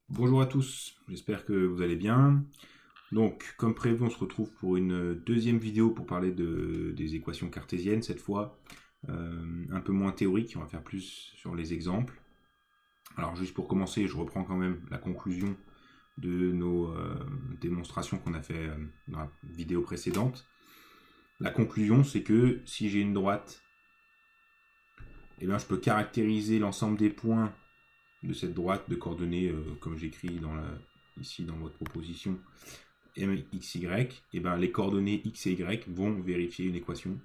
Bonjour à tous, j'espère que vous allez bien. Donc, comme prévu, on se retrouve pour une deuxième vidéo pour parler des équations cartésiennes, cette fois un peu moins théorique, on va faire plus sur les exemples. Alors, juste pour commencer, je reprends quand même la conclusion de nos démonstrations qu'on a fait dans la vidéo précédente. La conclusion, c'est que si j'ai une droite, eh bien, je peux caractériser l'ensemble des points de cette droite de coordonnées, comme j'écris ici dans votre proposition, x, y, et ben les coordonnées x et y vont vérifier une équation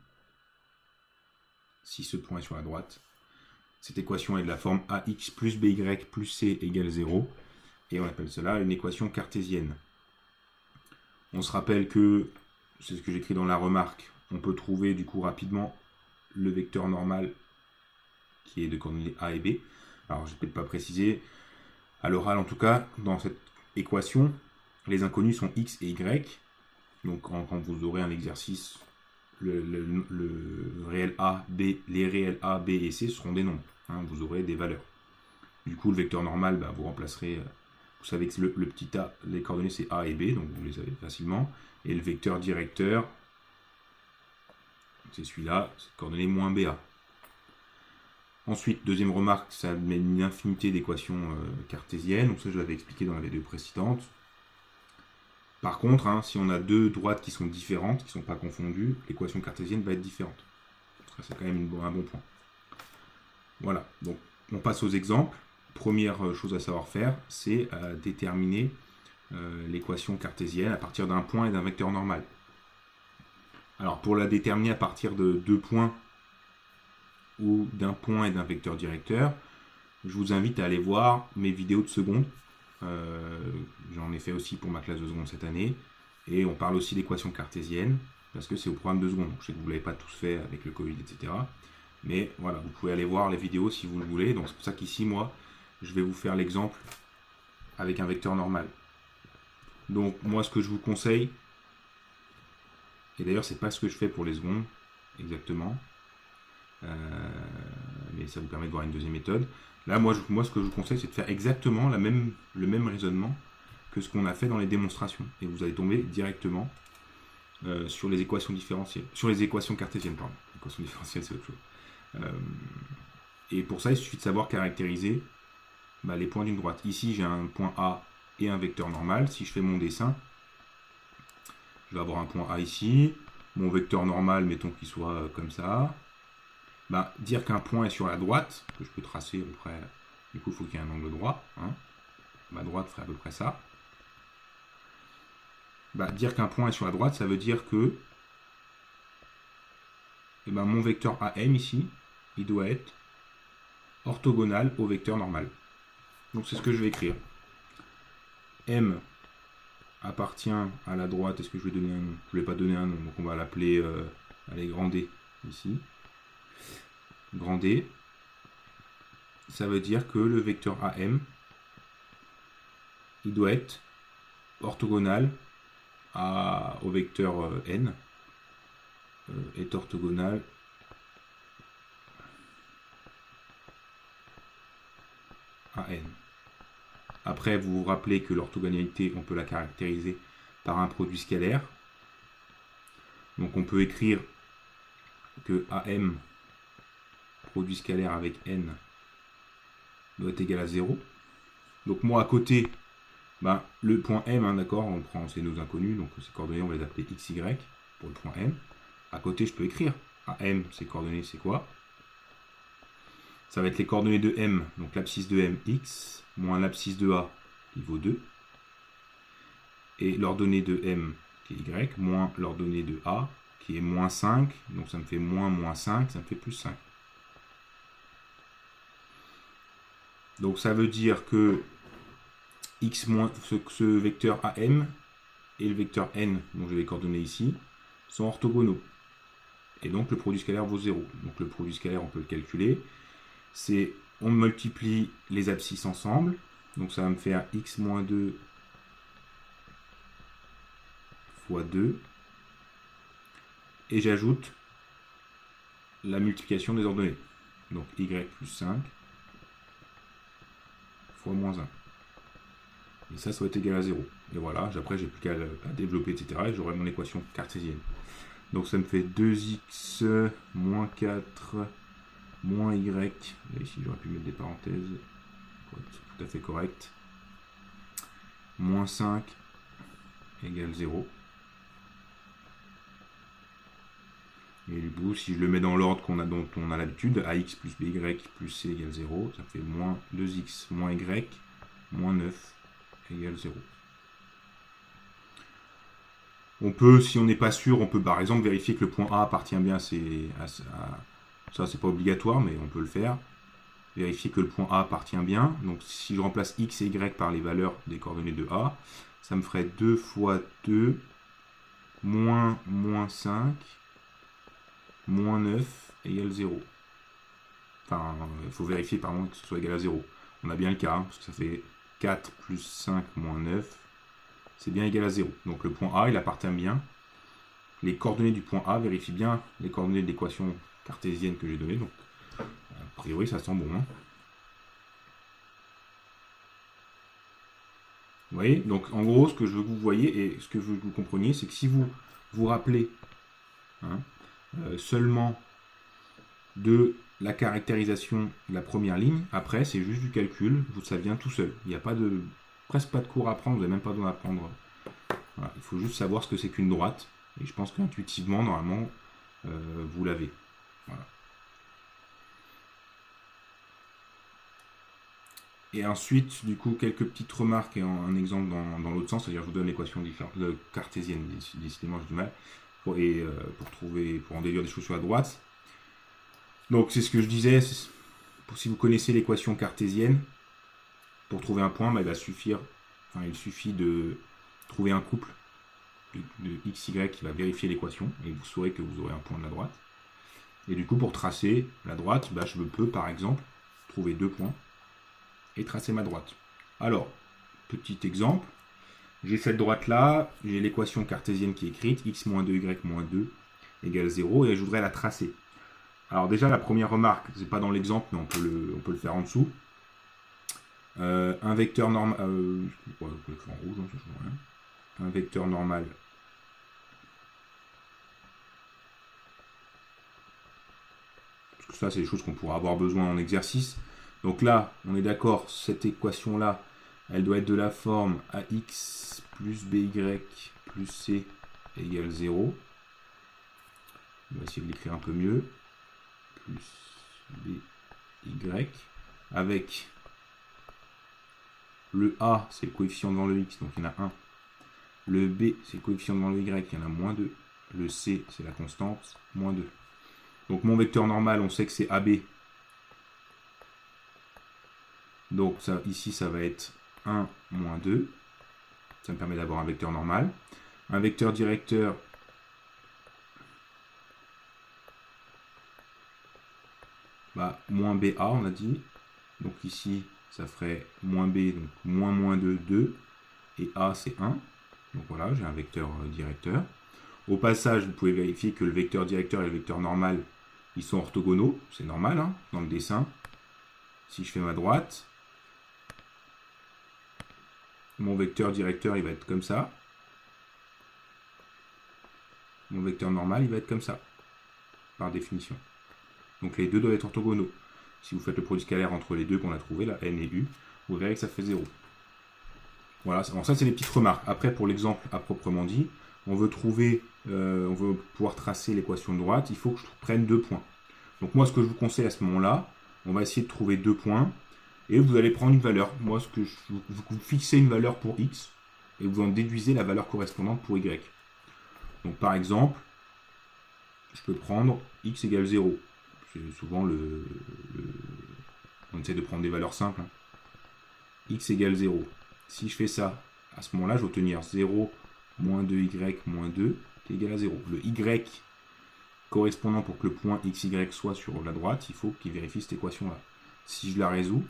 si ce point est sur la droite. Cette équation est de la forme ax plus by plus c égale 0, et on appelle cela une équation cartésienne. On se rappelle que, c'est ce que j'écris dans la remarque, on peut trouver du coup rapidement le vecteur normal qui est de coordonnées a et b. Alors je ne vais peut-être pas préciser, à l'oral en tout cas, dans cette équation, les inconnus sont x et y. Donc quand vous aurez un exercice, le réel A, B, les réels A, B et C seront des nombres. Hein, vous aurez des valeurs. Du coup, le vecteur normal, vous remplacerez. Vous savez que le petit a, les coordonnées c'est A et B, donc vous les avez facilement. Et le vecteur directeur, c'est celui-là, c'est coordonnée moins BA. Ensuite, deuxième remarque, ça met une infinité d'équations cartésiennes. Donc ça, je l'avais expliqué dans la vidéo précédente. Par contre, hein, si on a deux droites qui sont différentes, qui ne sont pas confondues, l'équation cartésienne va être différente. Ça, c'est quand même un bon point. Voilà, donc on passe aux exemples. Première chose à savoir faire, c'est déterminer l'équation cartésienne à partir d'un point et d'un vecteur normal. Alors pour la déterminer à partir de deux points ou d'un point et d'un vecteur directeur, je vous invite à aller voir mes vidéos de seconde. J'en ai fait aussi pour ma classe de seconde cette année. Et on parle aussi d'équation cartésienne, parce que c'est au programme de seconde. Je sais que vous ne l'avez pas tous fait avec le Covid, etc. Mais voilà, vous pouvez aller voir les vidéos si vous le voulez. Donc c'est pour ça qu'ici, moi, je vais vous faire l'exemple avec un vecteur normal. Donc moi, ce que je vous conseille, et d'ailleurs c'est pas ce que je fais pour les secondes, exactement, mais ça vous permet de voir une deuxième méthode. Là, moi, ce que je vous conseille, c'est de faire exactement le même raisonnement que ce qu'on a fait dans les démonstrations. Et vous allez tomber directement sur les équations différentielles, sur les équations cartésiennes, pardon. L'équation différentielle, c'est autre chose. Et pour ça, il suffit de savoir caractériser les points d'une droite. Ici, j'ai un point A et un vecteur normal. Si je fais mon dessin, je vais avoir un point A ici. Mon vecteur normal, mettons qu'il soit comme ça. Dire qu'un point est sur la droite, que je peux tracer à peu près, du coup, il faut qu'il y ait un angle droit. Hein. Ma droite ferait à peu près ça. Dire qu'un point est sur la droite, ça veut dire que mon vecteur AM ici, il doit être orthogonal au vecteur normal. Donc c'est ce que je vais écrire. M appartient à la droite. Est-ce que je vais donner un nom? Je ne vais pas donner un nom, donc on va l'appeler grand D ici. Grand D, ça veut dire que le vecteur AM, il doit être orthogonal au vecteur N, est orthogonal à N. Après, vous vous rappelez que l'orthogonalité, on peut la caractériser par un produit scalaire. Donc on peut écrire que AM, produit scalaire avec N, doit être égal à 0. Donc moi à côté, le point M, hein, d'accord, on prend c'est nos inconnus, donc ces coordonnées on va les appeler x, y pour le point M. À côté je peux écrire AM, ces coordonnées c'est quoi? Ça va être les coordonnées de M, donc l'abscisse de M, x, moins l'abscisse de A, qui vaut 2. Et l'ordonnée de M, qui est y, moins l'ordonnée de A, qui est moins 5, donc ça me fait moins 5, ça me fait plus 5. Donc ça veut dire que x moins ce vecteur AM et le vecteur n, dont je vais coordonner ici, sont orthogonaux. Et donc le produit scalaire vaut 0. Donc le produit scalaire, on peut le calculer. C'est, on multiplie les abscisses ensemble. Donc ça va me faire x moins 2 fois 2. Et j'ajoute la multiplication des ordonnées. Donc y plus 5 fois moins 1. Et ça va être égal à 0. Et voilà, après j'ai plus qu'à développer, etc. Et j'aurai mon équation cartésienne. Donc ça me fait 2x moins 4 moins y. Et ici j'aurais pu mettre des parenthèses. C'est tout à fait correct. Moins 5 égale 0. Et du coup, si je le mets dans l'ordre dont on a l'habitude, ax plus by plus c égale 0, ça fait moins 2x moins y moins 9 égale 0. On peut, si on n'est pas sûr, on peut par exemple vérifier que le point A appartient bien ça c'est pas obligatoire, mais on peut le faire. Vérifier que le point A appartient bien. Donc si je remplace x et y par les valeurs des coordonnées de A, ça me ferait 2 fois 2 moins 5 moins 9 égale 0. Enfin, il faut vérifier pardon, que ce soit égal à 0. On a bien le cas, hein, parce que ça fait 4 plus 5 moins 9. C'est bien égal à 0. Donc le point A, il appartient bien. Les coordonnées du point A vérifient bien les coordonnées de l'équation cartésienne que j'ai donnée. Donc, a priori, ça sent bon. Hein. Vous voyez? Donc, en gros, ce que je veux que vous voyez et ce que je veux que vous compreniez, c'est que si vous vous rappelez seulement de la caractérisation de la première ligne, après, c'est juste du calcul. Ça vient tout seul. Il n'y a presque pas de cours à prendre. Vous n'avez même pas besoin d'apprendre. Voilà. Il faut juste savoir ce que c'est qu'une droite. Et je pense qu'intuitivement, normalement, vous l'avez. Voilà. Et ensuite, du coup, quelques petites remarques et un exemple dans l'autre sens, c'est-à-dire je vous donne l'équation cartésienne, décidément j'ai du mal, pour en déduire des choses sur la droite. Donc c'est ce que je disais, si vous connaissez l'équation cartésienne, pour trouver un point, il suffit de trouver un couple de x, y qui va vérifier l'équation, et vous saurez que vous aurez un point de la droite. Et du coup, pour tracer la droite, je peux par exemple trouver 2 points et tracer ma droite. Alors, petit exemple, j'ai cette droite-là, j'ai l'équation cartésienne qui est écrite, x moins 2y moins 2 égale 0, et je voudrais la tracer. Alors déjà, la première remarque, c'est pas dans l'exemple, mais on peut le faire en dessous. Un vecteur normal... je peux l'écrire en rouge, ça change rien. Un vecteur normal... Parce que ça, c'est des choses qu'on pourra avoir besoin en exercice. Donc là, on est d'accord, cette équation-là, elle doit être de la forme ax plus by plus c égale 0. On va essayer de l'écrire un peu mieux. Plus by, avec le a, c'est le coefficient devant le x, donc il y en a 1. Le b, c'est le coefficient devant le y, il y en a moins 2. Le c, c'est la constante, moins 2. Donc mon vecteur normal, on sait que c'est AB. Donc ça, ici, ça va être 1, moins 2. Ça me permet d'avoir un vecteur normal. Un vecteur directeur, moins BA, on a dit. Donc ici, ça ferait moins B, donc moins 2, 2. Et A, c'est 1. Donc voilà, j'ai un vecteur directeur. Au passage, vous pouvez vérifier que le vecteur directeur et le vecteur normal, ils sont orthogonaux. C'est normal, hein, dans le dessin. Si je fais ma droite, mon vecteur directeur, il va être comme ça. Mon vecteur normal, il va être comme ça, par définition. Donc les deux doivent être orthogonaux. Si vous faites le produit scalaire entre les deux qu'on a trouvé, là, n et u, vous verrez que ça fait 0. Voilà, bon, ça c'est les petites remarques. Après, pour l'exemple à proprement dit, on veut pouvoir tracer l'équation de droite, il faut que je prenne 2 points. Donc moi, ce que je vous conseille à ce moment-là, on va essayer de trouver 2 points, et vous allez prendre une valeur. Moi, vous fixez une valeur pour x, et vous en déduisez la valeur correspondante pour y. Donc par exemple, je peux prendre x égale 0. C'est souvent on essaie de prendre des valeurs simples. Hein. X égale 0. Si je fais ça, à ce moment-là, je vais obtenir 0 moins 2y moins 2 qui est égal à 0. Le y correspondant pour que le point xy soit sur la droite, il faut qu'il vérifie cette équation-là. Si je la résous,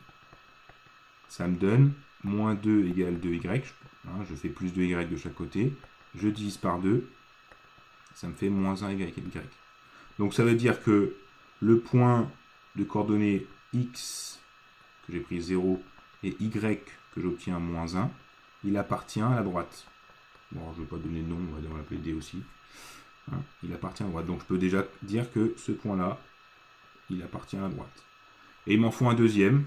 ça me donne moins 2 égale 2y. Hein, je fais plus 2y de chaque côté. Je divise par 2. Ça me fait moins 1 y. Donc ça veut dire que le point de coordonnées x, que j'ai pris 0, et y, que j'obtiens moins 1, il appartient à la droite. Bon, je ne vais pas donner de nom, on va l'appeler D aussi. Hein, il appartient à la droite. Donc je peux déjà dire que ce point-là, il appartient à la droite. Et il m'en faut un deuxième.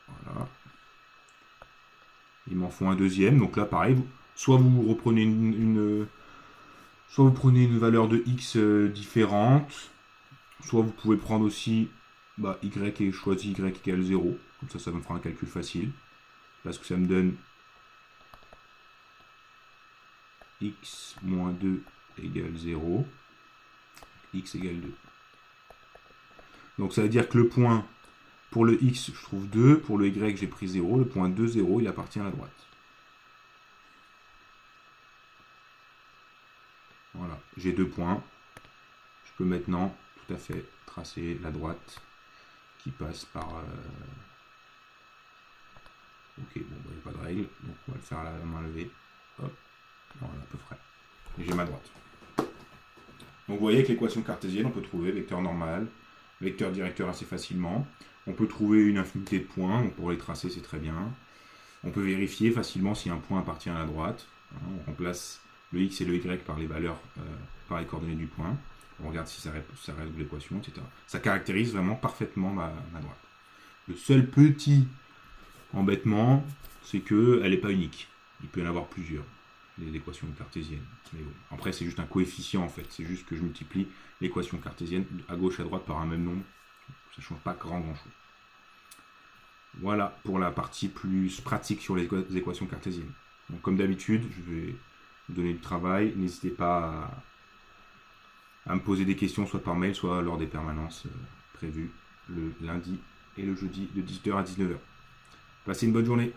Voilà. Il m'en faut un deuxième. Donc là, pareil, soit vous reprenez soit vous prenez une valeur de x différente, soit vous pouvez prendre aussi y et choisir y égale 0. Comme ça me fera un calcul facile. Parce que ça me donne x moins 2 égale 0. X égale 2. Donc ça veut dire que le point, pour le x, je trouve 2. Pour le y, j'ai pris 0. Le point 2, 0, il appartient à la droite. Voilà, j'ai 2 points. Je peux maintenant tout à fait tracer la droite qui passe par... Ok, bon, il n'y a pas de règle, donc on va le faire à la main levée. Hop, voilà, à peu près. Et j'ai ma droite. Donc vous voyez que l'équation cartésienne, on peut trouver vecteur normal, vecteur directeur assez facilement. On peut trouver une infinité de points, donc pour les tracer, c'est très bien. On peut vérifier facilement si un point appartient à la droite. On remplace le x et le y par les valeurs, par les coordonnées du point. On regarde si ça résout l'équation, etc. Ça caractérise vraiment parfaitement ma droite. Le seul petit embêtement, c'est qu'elle n'est pas unique. Il peut y en avoir plusieurs, les équations cartésiennes. Mais bon. Après, c'est juste un coefficient en fait. C'est juste que je multiplie l'équation cartésienne à gauche et à droite par un même nombre. Ça ne change pas grand-chose. Voilà pour la partie plus pratique sur les équations cartésiennes. Donc, comme d'habitude, je vais vous donner du travail. N'hésitez pas à me poser des questions, soit par mail, soit lors des permanences prévues le lundi et le jeudi de 18h à 19h. Passez une bonne journée.